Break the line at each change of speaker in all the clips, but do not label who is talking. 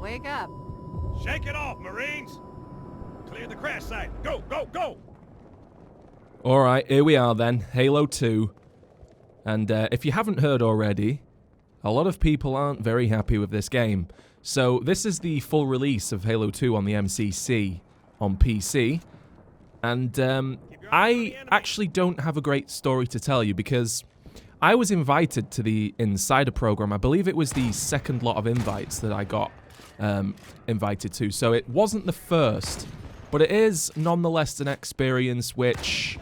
wake up.
Shake it off, Marines! Clear the crash site. Go, go, go!
Alright, here we are then, Halo 2. And if you haven't heard already, a lot of people aren't very happy with this game. So this is the full release of Halo 2 on the MCC on PC. And I actually don't have a great story to tell you because I was invited to the Insider program. I believe it was the second lot of invites that I got invited to. So it wasn't the first, but it is nonetheless an experience which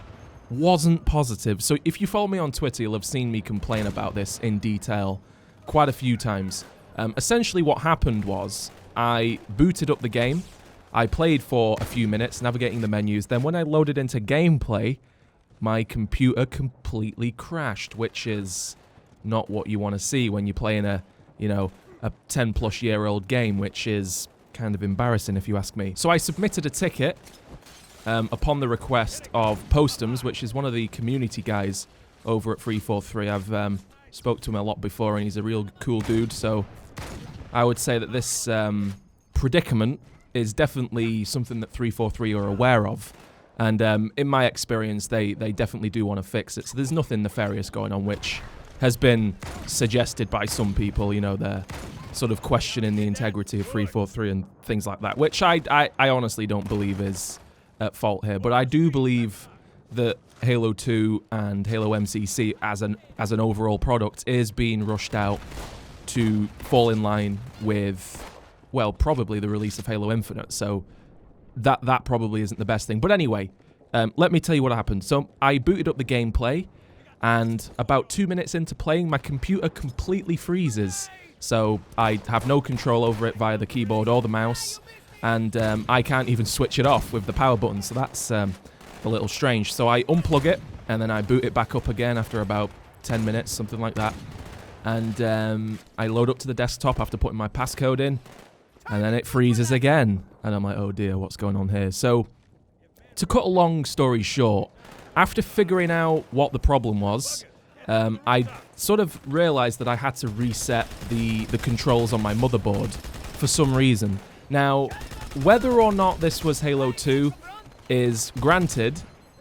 wasn't positive. So if you follow me on Twitter, you'll have seen me complain about this in detail quite a few times. Essentially what happened was I booted up the game. I played for a few minutes, navigating the menus. Then when I loaded into gameplay, my computer completely crashed, which is not what you want to see when you're playing a 10-plus-year-old game, which is kind of embarrassing if you ask me. So I submitted a ticket upon the request of Postums, which is one of the community guys over at 343. I've spoke to him a lot before, and he's a real cool dude, so I would say that this predicament is definitely something that 343 are aware of. And in my experience, they definitely do want to fix it. So there's nothing nefarious going on, which has been suggested by some people. You know, they're sort of questioning the integrity of 343 and things like that, which I honestly don't believe is at fault here. But I do believe that Halo 2 and Halo MCC as an overall product is being rushed out to fall in line with, well, probably the release of Halo Infinite. So that probably isn't the best thing. But anyway, let me tell you what happened. So I booted up the gameplay, and about 2 minutes into playing, my computer completely freezes. So I have no control over it via the keyboard or the mouse, and I can't even switch it off with the power button. So that's a little strange. So I unplug it, and then I boot it back up again after about 10 minutes, something like that. And I load up to the desktop after putting my passcode in, and then it freezes again. And I'm like, oh dear, what's going on here? So, to cut a long story short, after figuring out what the problem was, I sort of realized that I had to reset the controls on my motherboard for some reason. Now, whether or not this was Halo 2 is, granted,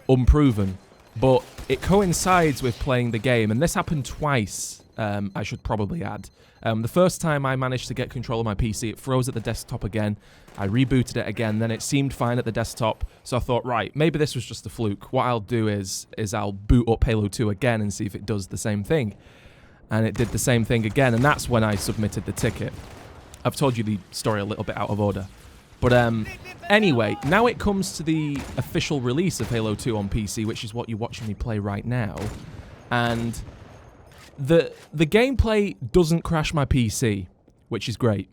unproven, but it coincides with playing the game, and this happened twice, I should probably add. The first time I managed to get control of my PC, it froze at the desktop again. I rebooted it again, then it seemed fine at the desktop, so I thought, right, maybe this was just a fluke. What I'll do is I'll boot up Halo 2 again and see if it does the same thing. And it did the same thing again, and that's when I submitted the ticket. I've told you the story a little bit out of order. But anyway, now it comes to the official release of Halo 2 on PC, which is what you're watching me play right now. And the gameplay doesn't crash my PC, which is great.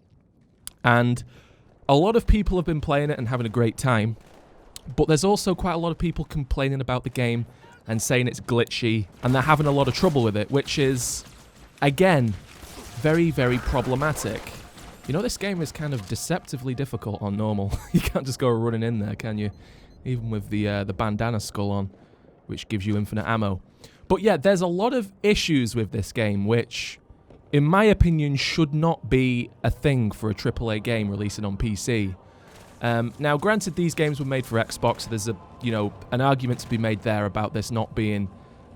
And a lot of people have been playing it and having a great time, but there's also quite a lot of people complaining about the game and saying it's glitchy, and they're having a lot of trouble with it, which is, again, very, very problematic. You know, this game is kind of deceptively difficult on normal. You can't just go running in there, can you? Even with the bandana skull on, which gives you infinite ammo. But yeah, there's a lot of issues with this game, which, in my opinion, should not be a thing for a AAA game releasing on PC. Now, granted, these games were made for Xbox. There's an argument to be made there about this not being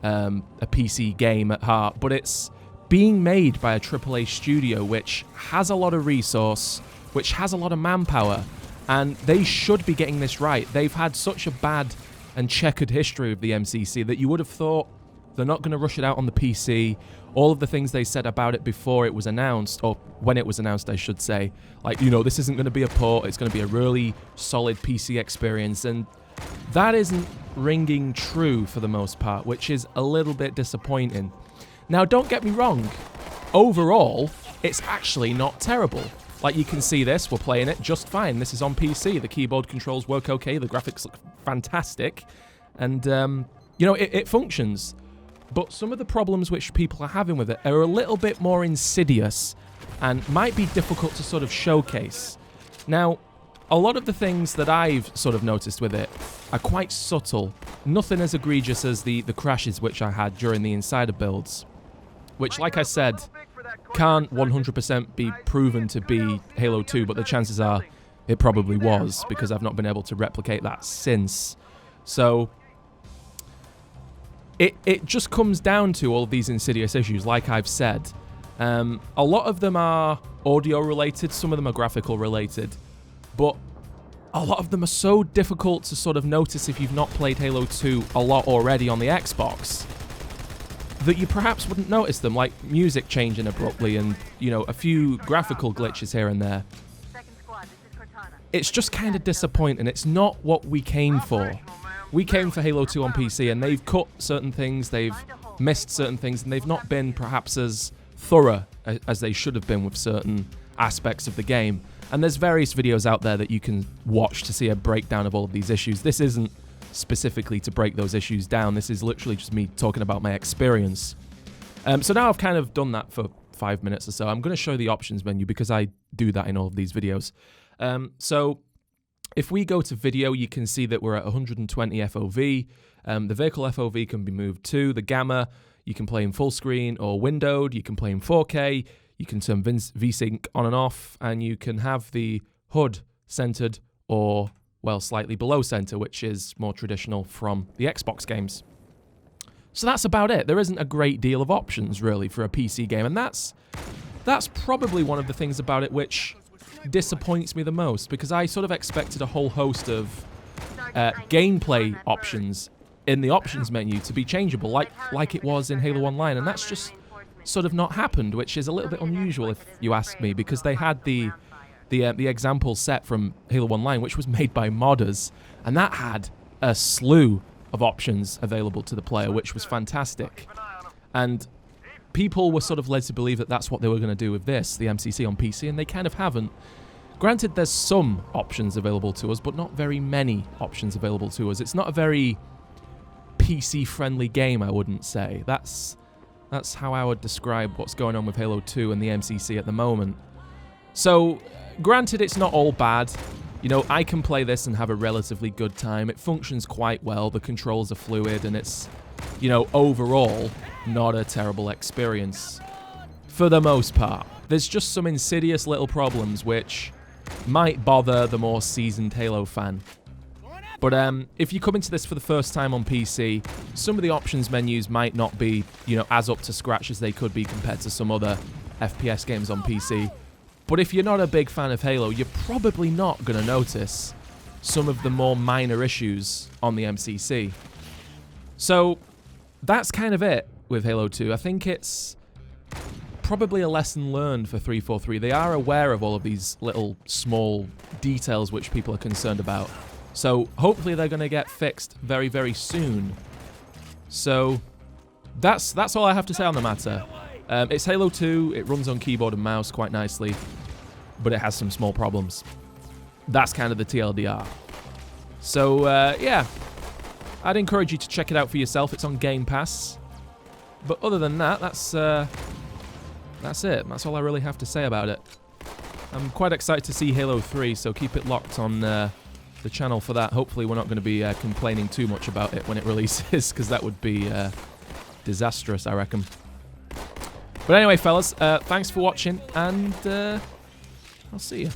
a PC game at heart, but it's being made by a AAA studio which has a lot of resource, which has a lot of manpower, and they should be getting this right. They've had such a bad and checkered history of the MCC that you would have thought they're not going to rush it out on the PC. All of the things they said about it before it was announced, or when it was announced, I should say, like, this isn't going to be a port, it's going to be a really solid PC experience, and that isn't ringing true for the most part, which is a little bit disappointing. Now, don't get me wrong, overall, it's actually not terrible. Like, you can see this, we're playing it just fine. This is on PC, the keyboard controls work okay, the graphics look fantastic, and, it functions. But some of the problems which people are having with it are a little bit more insidious and might be difficult to sort of showcase. Now, a lot of the things that I've sort of noticed with it are quite subtle. Nothing as egregious as the crashes which I had during the Insider builds. Which, like I said, can't 100% be proven to be Halo 2, but the chances are it probably was, because I've not been able to replicate that since. So it just comes down to all of these insidious issues, like I've said. A lot of them are audio related, some of them are graphical related, but a lot of them are so difficult to sort of notice if you've not played Halo 2 a lot already on the Xbox, that you perhaps wouldn't notice them, like music changing abruptly and, you know, a few graphical glitches here and there. It's just kind of disappointing. It's not what we came for. We came for Halo 2 on PC, and they've cut certain things, they've missed certain things, and they've not been perhaps as thorough as they should have been with certain aspects of the game. And there's various videos out there that you can watch to see a breakdown of all of these issues. This isn't specifically to break those issues down. This is literally just me talking about my experience. So now I've kind of done that for 5 minutes or so. I'm going to show the options menu because I do that in all of these videos. So if we go to video, you can see that we're at 120 FOV. The vehicle FOV can be moved to the gamma. You can play in full screen or windowed. You can play in 4K. You can turn VSync on and off, and you can have the HUD centered or, well, slightly below center, which is more traditional from the Xbox games. So that's about it. There isn't a great deal of options, really, for a PC game, and that's probably one of the things about it which disappoints me the most, because I sort of expected a whole host of gameplay options in the options menu to be changeable, like it was in Halo Online, and that's just sort of not happened, which is a little bit unusual if you ask me, because they had the example set from Halo Online, which was made by modders, and that had a slew of options available to the player, which was fantastic. And people were sort of led to believe that that's what they were going to do with this, the MCC on PC, and they kind of haven't. Granted, there's some options available to us, but not very many options available to us. It's not a very PC-friendly game, I wouldn't say. That's how I would describe what's going on with Halo 2 and the MCC at the moment. So, granted, it's not all bad. You know, I can play this and have a relatively good time. It functions quite well. The controls are fluid, and it's, you know, overall, not a terrible experience. For the most part. There's just some insidious little problems which might bother the more seasoned Halo fan. But if you come into this for the first time on PC, some of the options menus might not be, you know, as up to scratch as they could be compared to some other FPS games on PC. But if you're not a big fan of Halo, you're probably not going to notice some of the more minor issues on the MCC. So that's kind of it with Halo 2. I think it's probably a lesson learned for 343. They are aware of all of these little small details which people are concerned about. So hopefully they're going to get fixed very, very soon. So that's all I have to say on the matter. It's Halo 2. It runs on keyboard and mouse quite nicely, but it has some small problems. That's kind of the TLDR. So yeah, I'd encourage you to check it out for yourself. It's on Game Pass. But other than that, that's it. That's all I really have to say about it. I'm quite excited to see Halo 3, so keep it locked on the channel for that. Hopefully we're not going to be complaining too much about it when it releases, because that would be disastrous, I reckon. But anyway, fellas, thanks for watching, and I'll see you.